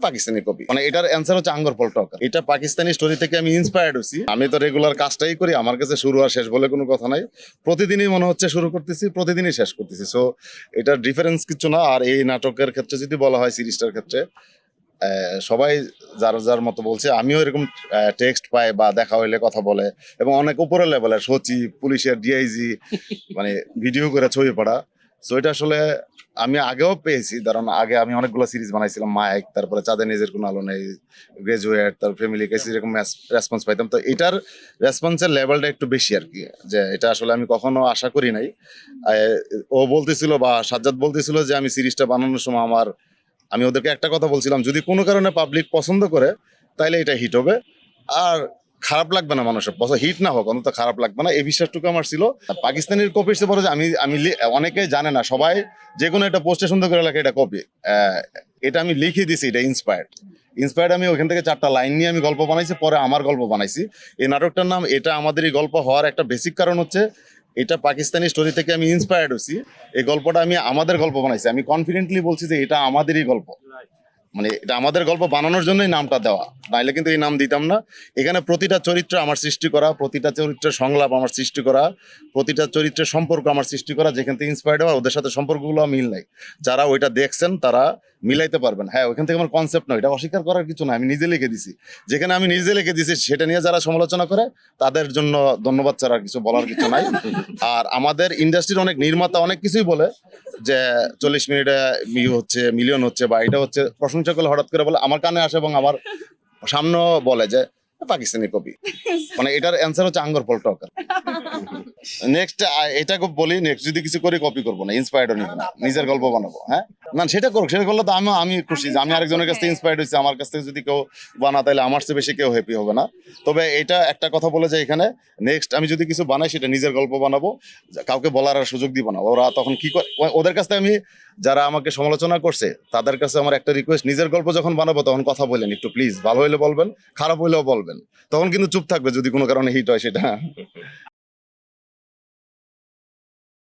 Pakistani copy, মানে এটার answer হচ্ছে আঙ্গর ফল টক। এটা পাকিস্তানি স্টোরি থেকে আমি ইন্সপায়ার্ড হয়েছি। আমি তো রেগুলার কাজটাই করি, আমার কাছে শুরু আর শেষ বলে কোনো কথা নাই। প্রতিদিনই মনে হচ্ছে শুরু করতেছি, প্রতিদিনই শেষ করতেছি। সো এটার ডিফারেন্স কিছু না। আর এই নাটকের ক্ষেত্রে যদি বলা হয়, সিরিজটার ক্ষেত্রে সবাই যার যার মতো বলছে, আমিও এরকম টেক্সট পাই বা দেখা হইলে কথা বলে, এবং অনেক উপরের লেভেলের সচিব, পুলিশের ডিআইজি মানে ভিডিও করে ছবি পড়া। সো এটা আসলে আমি আগেও পেয়েছি, কারণ আগে আমি অনেকগুলো সিরিজ বানাইছিলাম, মাইক, তারপরে চাঁদে নিজের কোনো আলো নেই, গ্রাজুয়েট, তারপর ফ্যামিলি কেস, এরকম রেসপন্স পাইতাম। তো এটার রেসপন্সের লেভেলটা একটু বেশি আর কি, যে এটা আসলে আমি কখনো আশা করি নাই। ও বলতেছিল বা সাজ্জাদ বলতেছিল যে আমি সিরিজটা বানানোর সময় আমি ওদেরকে একটা কথা বলছিলাম, যদি কোনো কারণে পাবলিক পছন্দ করে তাইলে এটা হিট হবে, আর খারাপ লাগবে না, মানুষের হিট না হোক অন্তত খারাপ লাগবে না, এই বিশ্বাসটুকু আমার ছিল। পাকিস্তানের কপি হিসেবে বলে যে আমি অনেকেই জানে না, সবাই যে কোনো একটা পোস্টে সুন্দর করে লেখে এটা কপি। এটা আমি লিখে দিছি, এটা ইন্সপায়ার্ড। আমি ওখান থেকে 4টা লাইন নিয়ে আমি গল্প বানাইছি, পরে আমার গল্প বানাইছি। এই নাটকটার নাম এটা আমাদেরই গল্প হওয়ার একটা বেসিক কারণ হচ্ছে এটা পাকিস্তানি স্টোরি থেকে আমি ইন্সপায়ার্ড হয়েছি। এই গল্পটা আমি আমাদের গল্প বানাইছি, আমি কনফিডেন্টলি বলছি যে এটা আমাদেরই গল্প, মানে এটা আমাদের গল্প বানানোর জন্যই নামটা দেওয়া, নাইলে কিন্তু এই নাম দিতাম না। এখানে প্রতিটা চরিত্র আমার সৃষ্টি করা, প্রতিটা চরিত্রের সংলাপ আমার সৃষ্টি করা, প্রতিটা চরিত্রের সম্পর্ক আমার সৃষ্টি করা, যেখান থেকে ইন্সপায়ার্ড হওয়া, ওদের সাথে সম্পর্কগুলো মিল নাই। যারা ওইটা দেখছেন তারা মিলাইতে পারবেন। হ্যাঁ, ওইখান থেকে আমার কনসেপ্ট নয়, এটা অস্বীকার করার কিছু না, আমি নিজে লিখে দিছি। যেখানে আমি নিজে লিখে দিছি সেটা নিয়ে যারা সমালোচনা করে তাদের জন্য ধন্যবাদ ছাড়া কিছু বলার কিছু নাই। আর আমাদের ইন্ডাস্ট্রির অনেক নির্মাতা অনেক কিছুই বলে যে 40 মিনিটে হচ্ছে, মিলিয়ন হচ্ছে, বা এটা হচ্ছে, প্রশংসা করলে হঠাৎ করে বলে, আমার কানে আসে এবং আমার সামনেও বলে যে পাকিস্তানি কপি, মানে এটার অ্যান্সার হচ্ছে আঙ্গর ফল টক। নেক্সট এটা বলি, নেক্সট যদি কিছু করে কপি করবো না, ইন্সপায়ার্ড নিব না, নিজের গল্প বানাবো। হ্যাঁ, না সেটা করুক, সেটা করলে তো আমি খুশি যে আমি আরেকজনের কাছ থেকে ইন্সপায়ার্ড হয়েছি। আমার কাছ থেকে যদি কেউ বানা, তাহলে আমার চেয়ে বেশি কেউ হ্যাপি হবে না। তবে এটা একটা কথা বলে যে এখানে নেক্সট আমি যদি কিছু বানাই, সেটা নিজের গল্প বানাবো, কাউকে বলার আর সুযোগ দিব না। ওরা তখন কি করে, ওদের কাছ থেকে আমি, যারা আমাকে সমালোচনা করছে তাদের কাছে আমার একটা রিকোয়েস্ট, নিজের গল্প যখন বানাবো তখন কথা বলেন একটু প্লিজ, ভালো হইলে বলবেন, খারাপ হইলেও বলবেন, তখন কিন্তু চুপ থাকবে যদি কোনো কারণে হিট হয় সেটা।